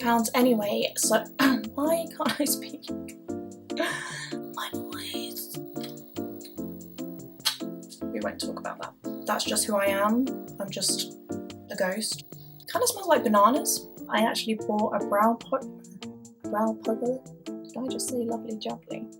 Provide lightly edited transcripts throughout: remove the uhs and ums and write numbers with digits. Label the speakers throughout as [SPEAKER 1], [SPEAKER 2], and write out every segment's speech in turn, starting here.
[SPEAKER 1] £2 anyway, so why can't I speak? My voice. We won't talk about that. That's just who I am. I'm just a ghost. Kind of smells like bananas. I actually bought a brow powder. Did I just say lovely jubbly?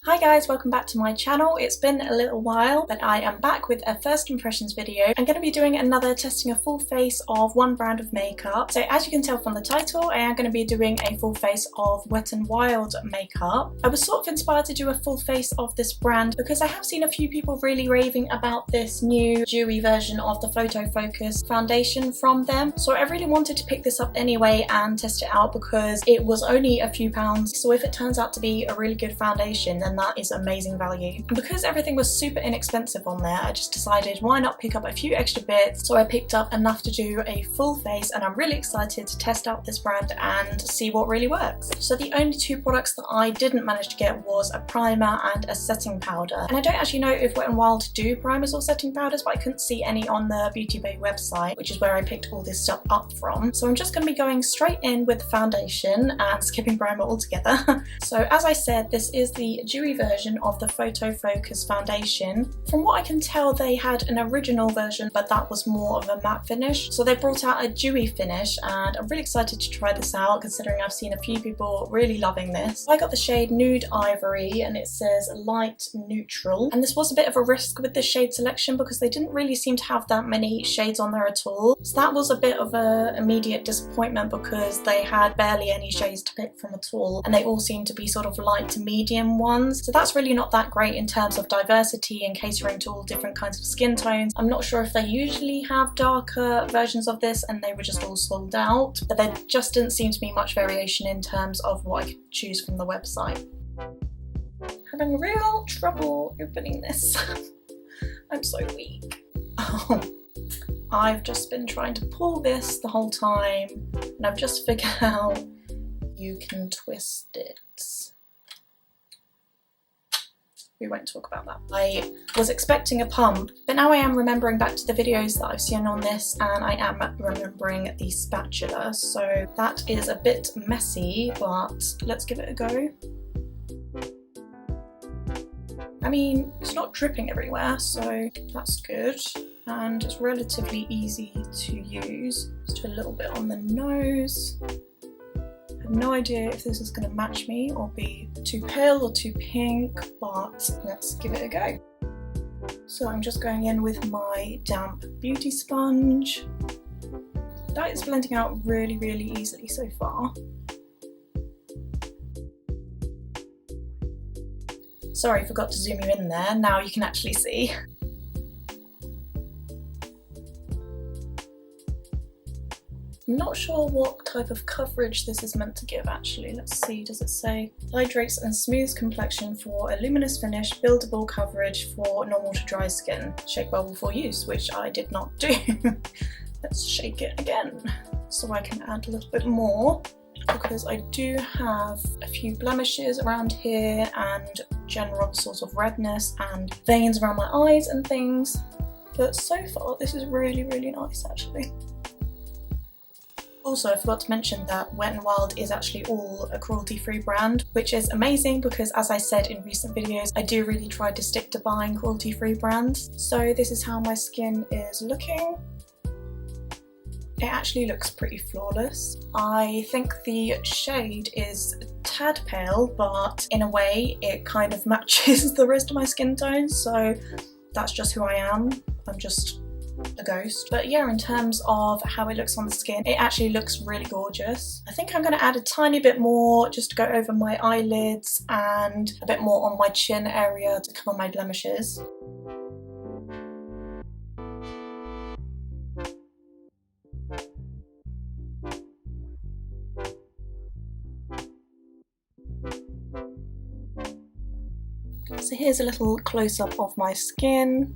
[SPEAKER 1] Hi guys, welcome back to my channel. It's been a little while, but I am back with a first impressions video. I'm going to be doing another testing a full face of one brand of makeup. So as you can tell from the title, I am going to be doing a full face of Wet n Wild makeup. I was sort of inspired to do a full face of this brand because I have seen a few people really raving about this new dewy version of the Photo Focus foundation from them. So I really wanted to pick this up anyway and test it out because it was only a few pounds. So if it turns out to be a really good foundation, then that is amazing value. And because everything was super inexpensive on there, I just decided why not pick up a few extra bits. So I picked up enough to do a full face, and I'm really excited to test out this brand and see what really works. So the only two products that I didn't manage to get was a primer and a setting powder. And I don't actually know if Wet n Wild do primers or setting powders, but I couldn't see any on the Beauty Bay website, which is where I picked all this stuff up from. So I'm just going to be going straight in with the foundation and skipping primer altogether. So as I said, this is the dewy version of the Photo Focus foundation. From what I can tell, they had an original version, but that was more of a matte finish. So they brought out a dewy finish, and I'm really excited to try this out considering I've seen a few people really loving this. I got the shade Nude Ivory, and it says light neutral. And this was a bit of a risk with the shade selection because they didn't really seem to have that many shades on there at all. So that was a bit of an immediate disappointment because they had barely any shades to pick from at all, and they all seemed to be sort of light to medium ones. So that's really not that great in terms of diversity and catering to all different kinds of skin tones. I'm not sure if they usually have darker versions of this and they were just all sold out, but there just didn't seem to be much variation in terms of what I could choose from the website. Having real trouble opening this. I'm so weak. Oh, I've just been trying to pull this the whole time, and I've just figured out you can twist it. We won't talk about that. I was expecting a pump, but now I am remembering back to the videos that I've seen on this, and I am remembering the spatula, so that is a bit messy, but let's give it a go. I mean, it's not dripping everywhere, so that's good, and it's relatively easy to use. Just do a little bit on the nose. I have no idea if this is going to match me or be too pale or too pink, but let's give it a go. So I'm just going in with my damp beauty sponge. That is blending out really, really easily so far. Sorry, I forgot to zoom you in there. Now you can actually see. I'm not sure what type of coverage this is meant to give actually. Let's see, does it say hydrates and smooths complexion for a luminous finish, buildable coverage for normal to dry skin, shake well before use, which I did not do. Let's shake it again so I can add a little bit more, because I do have a few blemishes around here and general sort of redness and veins around my eyes and things, but so far this is really, really nice actually. Also, I forgot to mention that Wet n Wild is actually all a cruelty-free brand, which is amazing because, as I said in recent videos, I do really try to stick to buying cruelty-free brands. So this is how my skin is looking. It actually looks pretty flawless. I think the shade is a tad pale, but in a way it kind of matches the rest of my skin tone, so that's just who I am. I'm just a ghost. But yeah, in terms of how it looks on the skin, it actually looks really gorgeous. I think I'm going to add a tiny bit more just to go over my eyelids and a bit more on my chin area to cover my blemishes. So here's a little close-up of my skin.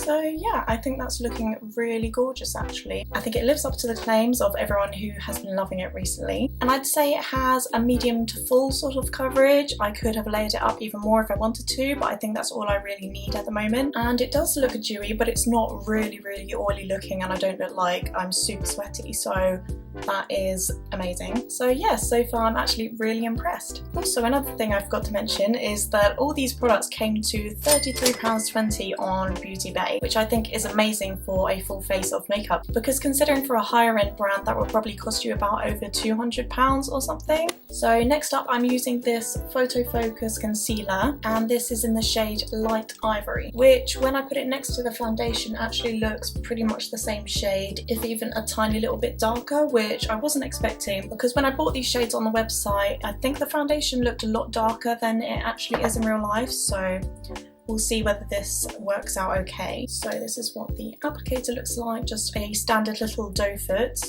[SPEAKER 1] So yeah, I think that's looking really gorgeous actually. I think it lives up to the claims of everyone who has been loving it recently. And I'd say it has a medium to full sort of coverage. I could have layered it up even more if I wanted to, but I think that's all I really need at the moment. And it does look dewy, but it's not really oily looking, and I don't look like I'm super sweaty, so that is amazing. So yeah, so far I'm actually really impressed. Also, another thing I forgot to mention is that all these products came to £33.20 on Beauty Bay, which I think is amazing for a full face of makeup, because considering for a higher end brand that would probably cost you about over £200 or something. So next up I'm using this Photo Focus concealer, and this is in the shade Light Ivory, which when I put it next to the foundation actually looks pretty much the same shade, if even a tiny little bit darker, which I wasn't expecting, because when I bought these shades on the website I think the foundation looked a lot darker than it actually is in real life, so we'll see whether this works out okay. So this is what the applicator looks like, just a standard little doe foot.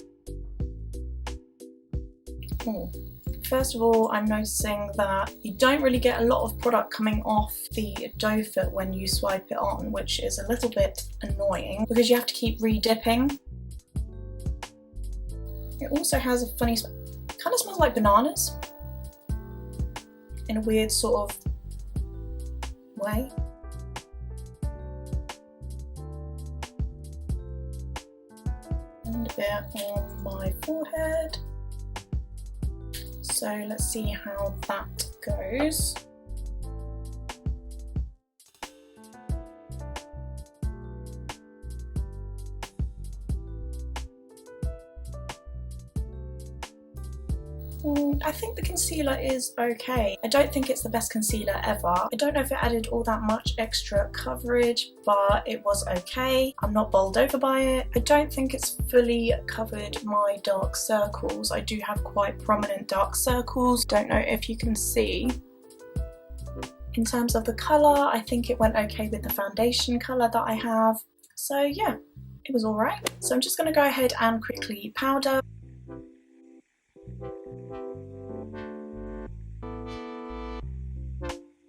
[SPEAKER 1] First of all, I'm noticing that you don't really get a lot of product coming off the doe foot when you swipe it on, which is a little bit annoying because you have to keep re-dipping. It also has a funny smell. It kind of smells like bananas in a weird sort of way. And a bit on my forehead. So let's see how that goes. I think the concealer is okay. I don't think it's the best concealer ever. I don't know if it added all that much extra coverage, but it was okay. I'm not bowled over by it. I don't think it's fully covered my dark circles. I do have quite prominent dark circles. Don't know if you can see. In terms of the colour, I think it went okay with the foundation colour that I have. So yeah, it was alright. So I'm just going to go ahead and quickly powder.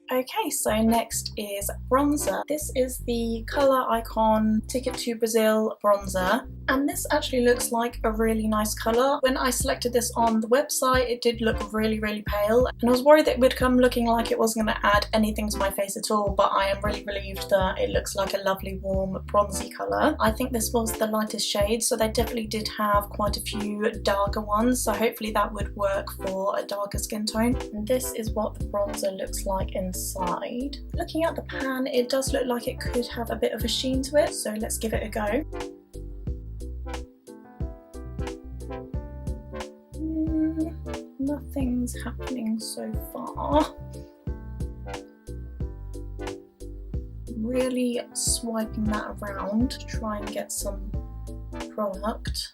[SPEAKER 1] Okay, so next is bronzer. This is the Colour Icon Ticket to Brazil bronzer, and this actually looks like a really nice colour. When I selected this on the website, it did look really pale, and I was worried that it would come looking like it wasn't going to add anything to my face at all, but I am really relieved that it looks like a lovely warm bronzy colour. I think this was the lightest shade, so they definitely did have quite a few darker ones, so hopefully that would work for a darker skin tone. And this is what the bronzer looks like inside. Looking at the pan, it does look like it could have a bit of a sheen to it, so let's give it a go. Nothing's happening so far. Really swiping that around to try and get some product.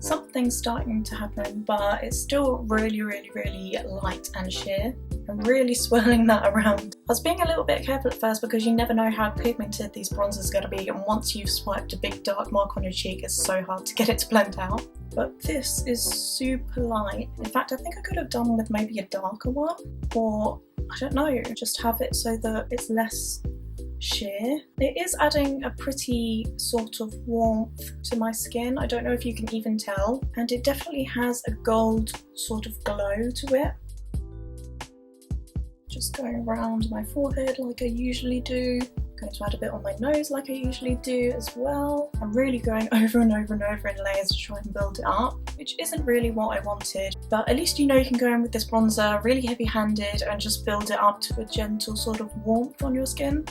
[SPEAKER 1] Something's starting to happen, but it's still really light and sheer. I'm really swirling that around. I was being a little bit careful at first because you never know how pigmented these bronzers are going to be, and once you've swiped a big dark mark on your cheek, it's so hard to get it to blend out. But this is super light. In fact, I think I could have done with maybe a darker one, or I don't know, just have it so that it's less sheer. It is adding a pretty sort of warmth to my skin. I don't know if you can even tell, and it definitely has a gold sort of glow to it. Just going around my forehead like I usually do. I'm going to add a bit on my nose like I usually do as well. I'm really going over and over in layers to try and build it up, which isn't really what I wanted, but at least you know you can go in with this bronzer really heavy handed and just build it up to a gentle sort of warmth on your skin.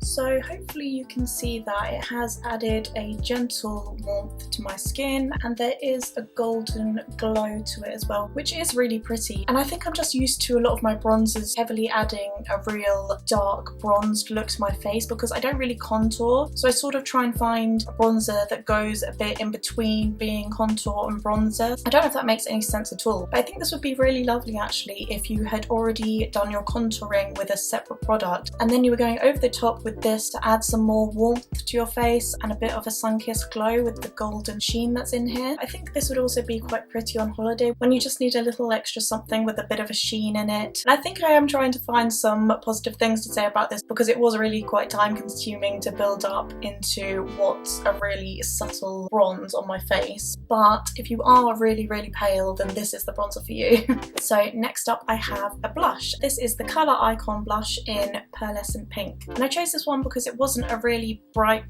[SPEAKER 1] So hopefully you can see that it has added a gentle warmth to my skin, and there is a golden glow to it as well, which is really pretty. And I think I'm just used to a lot of my bronzers heavily adding a real dark bronzed look to my face because I don't really contour. So I sort of try and find a bronzer that goes a bit in between being contour and bronzer. I don't know if that makes any sense at all, but I think this would be really lovely actually if you had already done your contouring with a separate product and then you were going over the top with this to add some more warmth to your face and a bit of a sun-kissed glow with the golden sheen that's in here. I think this would also be quite pretty on holiday when you just need a little extra something with a bit of a sheen in it. And I think I am trying to find some positive things to say about this because it was really quite time consuming to build up into what's a really subtle bronze on my face. But if you are really pale, then this is the bronzer for you. So next up I have a blush. This is the Colour Icon blush in Pearlescent Pink. And I chose this one because it wasn't a really bright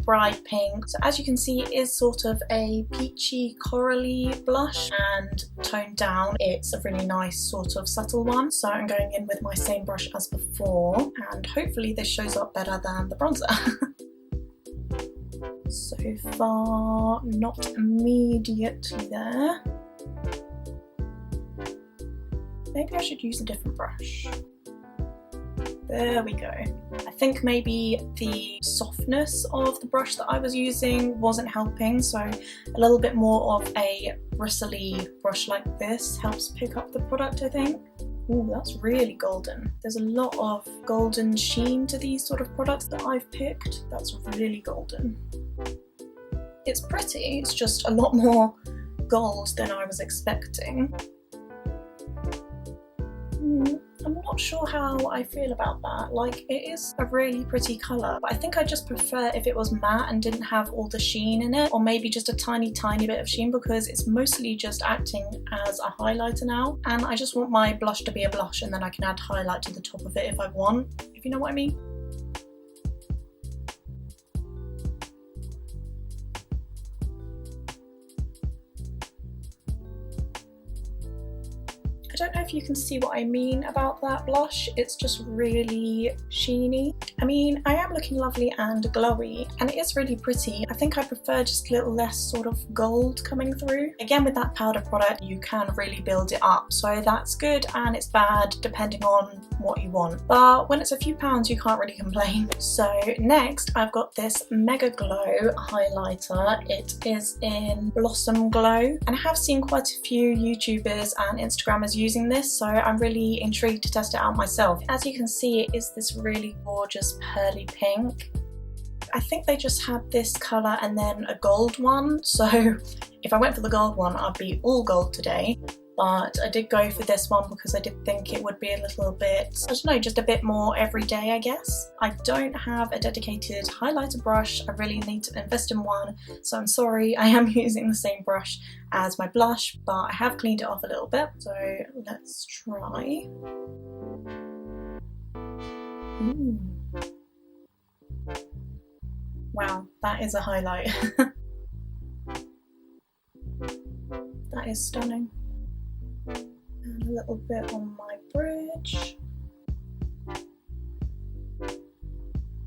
[SPEAKER 1] pink. So as you can see, it is sort of a peachy corally blush, and toned down it's a really nice sort of subtle one. So I'm going in with my same brush as before, and hopefully this shows up better than the bronzer. So far, not immediately there. Maybe I should use a different brush. There we go. I think maybe the softness of the brush that I was using wasn't helping, so a little bit more of a bristly brush like this helps pick up the product, I think. Ooh, that's really golden. There's a lot of golden sheen to these sort of products that I've picked. That's really golden. It's pretty, it's just a lot more gold than I was expecting. I'm not sure how I feel about that. Like, it is a really pretty colour, but I think I just prefer if it was matte and didn't have all the sheen in it, or maybe just a tiny bit of sheen, because it's mostly just acting as a highlighter now, and I just want my blush to be a blush and then I can add highlight to the top of it if I want, if you know what I mean. I don't know if you can see what I mean about that blush. It's just really sheeny. I mean, I am looking lovely and glowy, and it is really pretty. I think I prefer just a little less sort of gold coming through. Again, with that powder product, you can really build it up, so that's good and it's bad depending on what you want. But when it's a few pounds, you can't really complain. So next, I've got this MEGAGlo highlighter. It is in Blossom Glow, and I have seen quite a few YouTubers and Instagrammers using this, so I'm really intrigued to test it out myself. As you can see, it is this really gorgeous pearly pink. I think they just had this colour and then a gold one, so if I went for the gold one, I'd be all gold today. But I did go for this one because I did think it would be a little bit, I don't know, just a bit more everyday, I guess. I don't have a dedicated highlighter brush. I really need to invest in one, so I'm sorry I am using the same brush as my blush, but I have cleaned it off a little bit. So let's try. Ooh. Wow, that is a highlight. That is stunning. And a little bit on my bridge.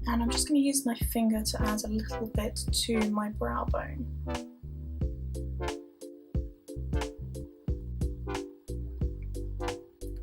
[SPEAKER 1] And I'm just going to use my finger to add a little bit to my brow bone.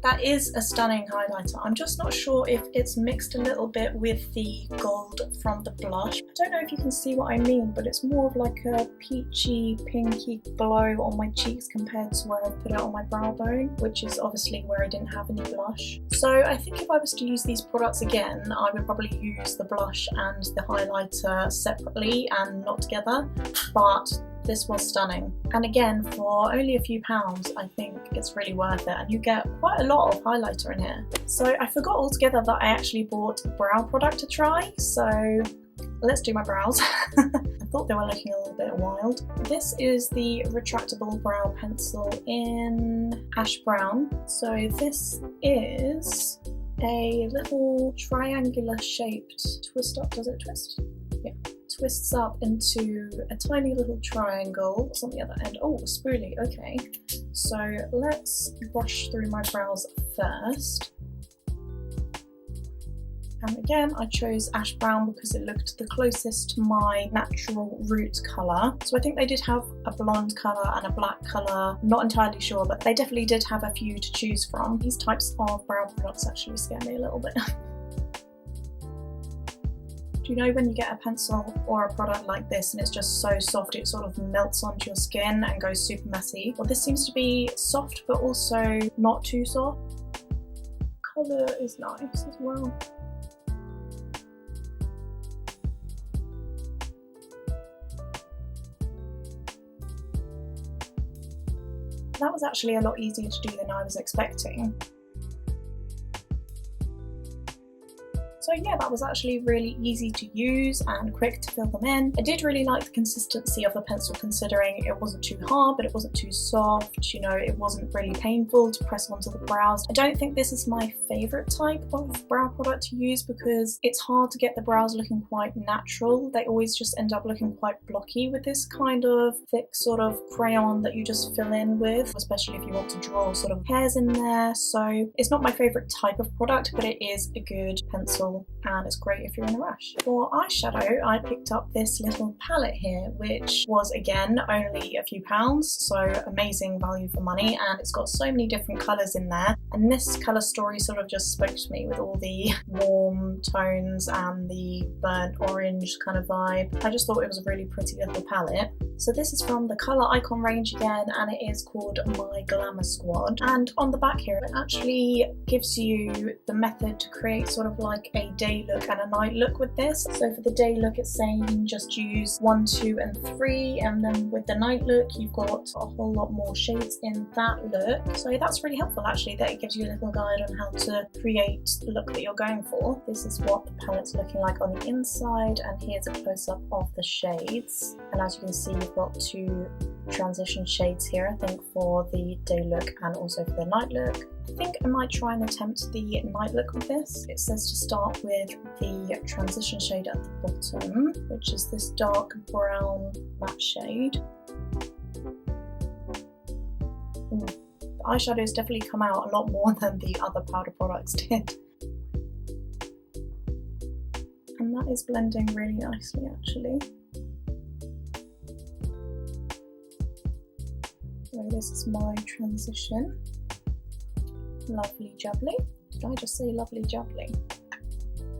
[SPEAKER 1] That is a stunning highlighter. I'm just not sure if it's mixed a little bit with the gold from the blush. I don't know if you can see what I mean, but it's more of like a peachy, pinky glow on my cheeks compared to where I put it on my brow bone, which is obviously where I didn't have any blush. So I think if I was to use these products again, I would probably use the blush and the highlighter separately and not together, but this was stunning. And again, for only a few pounds, I think it's really worth it, and you get quite a lot of highlighter in here. So I forgot altogether that I actually bought a brow product to try, so let's do my brows. I thought they were looking a little bit wild. This is the Retractable Brow Pencil in Ash Brown. So this is a little triangular shaped twist up. Does it twist? Yeah. Twists up into a tiny little triangle. What's on the other end? Oh, a spoolie, okay. So let's brush through my brows first. And again, I chose Ash Brown because it looked the closest to my natural root colour. So I think they did have a blonde colour and a black colour. I'm not entirely sure, but they definitely did have a few to choose from. These types of brow products actually scare me a little bit. Do you know when you get a pencil or a product like this and it's just so soft it sort of melts onto your skin and goes super messy? Well, this seems to be soft but also not too soft. Colour is nice as well. that was actually a lot easier to do than I was expecting. So yeah, that was actually really easy to use and quick to fill them in. I did really like the consistency of the pencil, considering it wasn't too hard, but it wasn't too soft, you know, it wasn't really painful to press onto the brows. I don't think this is my favourite type of brow product to use because it's hard to get the brows looking quite natural. They always just end up looking quite blocky with this kind of thick sort of crayon that you just fill in with, especially if you want to draw sort of hairs in there. So it's not my favourite type of product, but it is a good pencil and it's great if you're in a rush. For eyeshadow, I picked up this little palette here, which was again only a few pounds, so amazing value for money, and it's got so many different colours in there, and this colour story sort of just spoke to me with all the warm tones and the burnt orange kind of vibe. I just thought it was a really pretty little palette. So this is from the Colour Icon range again, and it is called My Glamour Squad, and on the back here it actually gives you the method to create sort of like a day look and a night look with this. So for the day look it's saying you can just use 1, 2 and 3, and then with the night look you've got a whole lot more shades in that look. So that's really helpful actually, that it gives you a little guide on how to create the look that you're going for. This is what the palette's looking like on the inside, and here's a close-up of the shades, and as you can see you've got 2 transition shades here, I think for the day look and also for the night look. I think I might try and attempt the night look with this. It says to start with the transition shade at the bottom, which is this dark brown matte shade. The eyeshadow's definitely come out a lot more than the other powder products did. And that is blending really nicely actually. So this is my transition. Lovely jubbly. Did I just say lovely jubbly?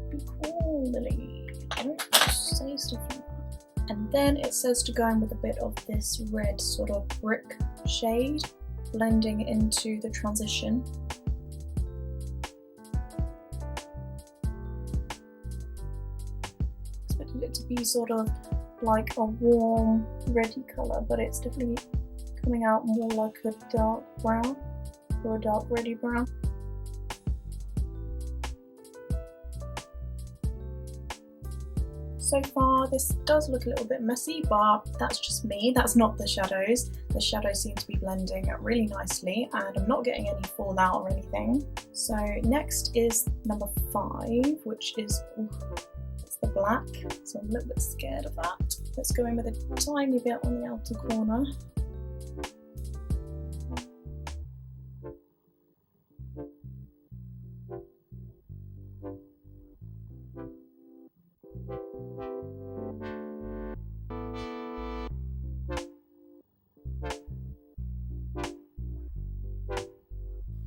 [SPEAKER 1] Be cool, Lily. Don't say stuff like that. And then it says to go in with a bit of this red sort of brick shade, blending into the transition. Expected it to be sort of like a warm reddy colour, but it's definitely coming out more like a dark brown or a dark reddy brown. So far this does look a little bit messy, but that's just me, that's not the shadows. The shadows seem to be blending really nicely and I'm not getting any fallout or anything. So next is number 5, which is it's the black, so I'm a little bit scared of that. Let's go in with a tiny bit on the outer corner.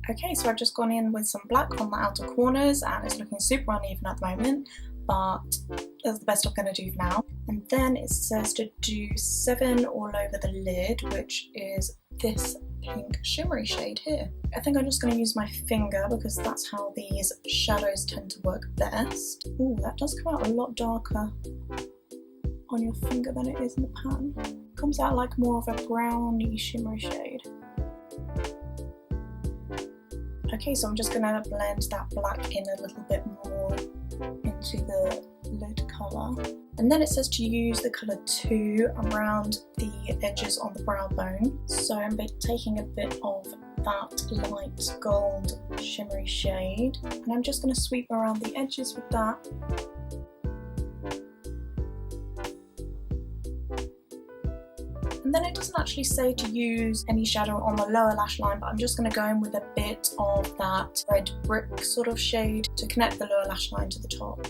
[SPEAKER 1] Okay, so I've just gone in with some black on the outer corners and it's looking super uneven at the moment, but that's the best I'm going to do for now. And then it says to do 7 all over the lid, which is this pink shimmery shade here. I think I'm just going to use my finger because that's how these shadows tend to work best. Ooh, that does come out a lot darker on your finger than it is in the pan. It comes out like more of a browny shimmery shade. Okay, so I'm just going to blend that black in a little bit more into the lid colour. And then it says to use the colour 2 around the edges on the brow bone. So I'm taking a bit of that light gold shimmery shade and I'm just going to sweep around the edges with that. And then it doesn't actually say to use any shadow on the lower lash line, but I'm just going to go in with a bit of that red brick sort of shade to connect the lower lash line to the top.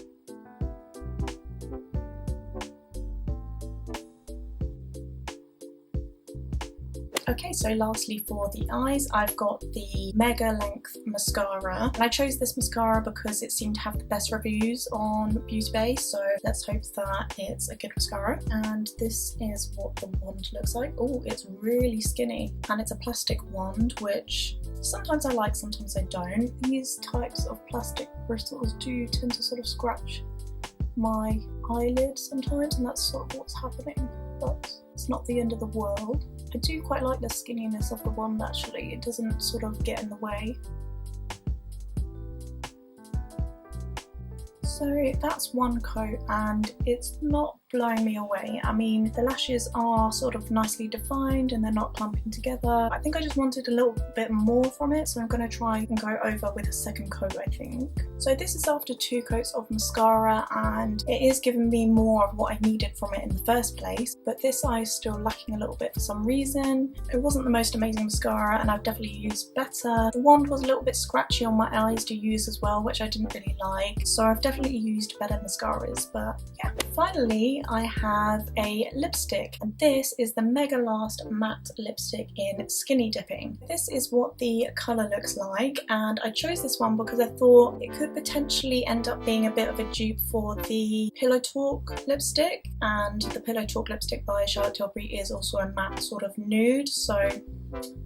[SPEAKER 1] Okay, so lastly for the eyes, I've got the Mega Length Mascara. And I chose this mascara because it seemed to have the best reviews on Beauty Bay, so let's hope that it's a good mascara. And this is what the wand looks like. Oh, it's really skinny. And it's a plastic wand, which sometimes I like, sometimes I don't. These types of plastic bristles do tend to sort of scratch my eyelid sometimes, and that's sort of what's happening. But It's not the end of the world. I do quite like the skinniness of the wand actually, it doesn't sort of get in the way. So that's one coat and it's not blowing me away. I mean, the lashes are sort of nicely defined and they're not clumping together. I think I just wanted a little bit more from it, so I'm going to try and go over with a second coat, I think. So this is after 2 coats of mascara and it is giving me more of what I needed from it in the first place, but this eye is still lacking a little bit for some reason. It wasn't the most amazing mascara and I've definitely used better. The wand was a little bit scratchy on my eyes to use as well, which I didn't really like, so I've definitely used better mascaras. But yeah, finally I have a lipstick, and this is the MEGALAST matte lipstick in Skinny Dipping. This is what the colour looks like, and I chose this one because I thought it could potentially end up being a bit of a dupe for the Pillow Talk lipstick, and the Pillow Talk lipstick by Charlotte Tilbury is also a matte sort of nude, so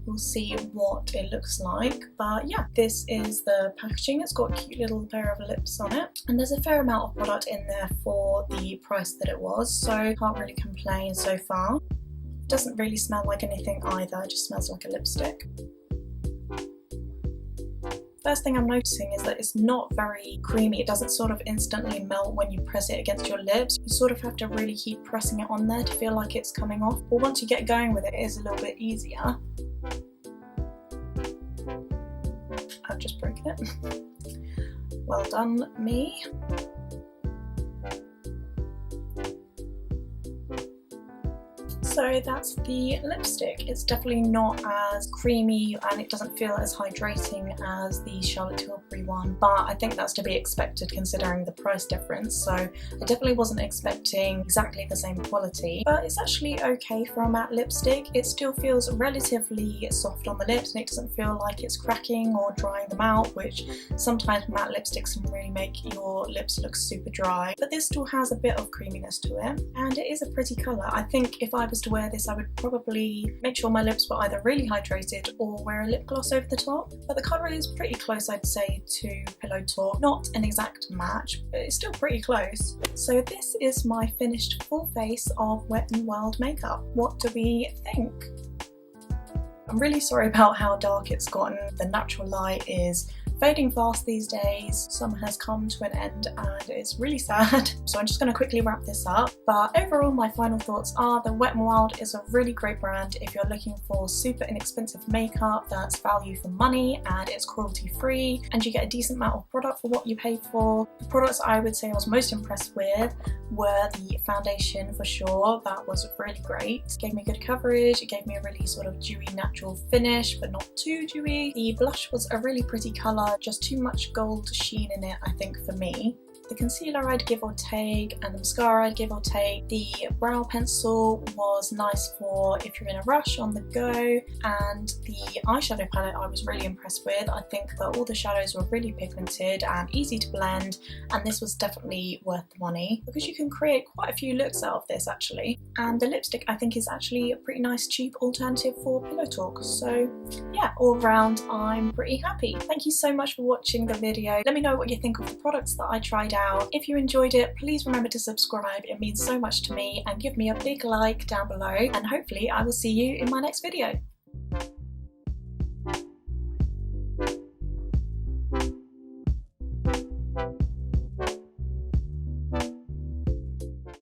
[SPEAKER 1] we'll see what it looks like. But yeah, this is the packaging. It's got a cute little pair of lips on it, and there's a fair amount of product in there for the price that it was, so can't really complain so far. It doesn't really smell like anything either, it just smells like a lipstick. First thing I'm noticing is that it's not very creamy. It doesn't sort of instantly melt when you press it against your lips. You sort of have to really keep pressing it on there to feel like it's coming off. But once you get going with it, it is a little bit easier. I've just broken it. Well done, me. So that's the lipstick. It's definitely not as creamy and it doesn't feel as hydrating as the Charlotte Tilbury one, but I think that's to be expected considering the price difference, so I definitely wasn't expecting exactly the same quality, but it's actually okay for a matte lipstick. It still feels relatively soft on the lips and it doesn't feel like it's cracking or drying them out, which sometimes matte lipsticks can really make your lips look super dry, but this still has a bit of creaminess to it and it is a pretty colour. I think if I was to wear this I would probably make sure my lips were either really hydrated or wear a lip gloss over the top, but the colour is pretty close, I'd say, to Pillow Talk. Not an exact match, but it's still pretty close. So this is my finished full face of Wet n Wild makeup. What do we think? I'm really sorry about how dark it's gotten. The natural light is fading fast these days. Summer has come to an end and it's really sad, so I'm just going to quickly wrap this up. But overall, my final thoughts are that Wet n Wild is a really great brand if you're looking for super inexpensive makeup that's value for money and it's cruelty free and you get a decent amount of product for what you pay for. The products I would say I was most impressed with were the foundation for sure. That was really great. It gave me good coverage, it gave me a really sort of dewy natural finish but not too dewy. The blush was a really pretty colour, just too much gold sheen in it I think for me. The concealer I'd give or take, and the mascara I'd give or take. The brow pencil was nice for if you're in a rush on the go, and the eyeshadow palette I was really impressed with. I think that all the shadows were really pigmented and easy to blend, and this was definitely worth the money because you can create quite a few looks out of this actually. And the lipstick I think is actually a pretty nice cheap alternative for Pillow Talk. So yeah, all round I'm pretty happy. Thank you so much for watching the video. Let me know what you think of the products that I tried out. If you enjoyed it, please remember to subscribe, it means so much to me, and give me a big like down below, and hopefully I will see you in my next video.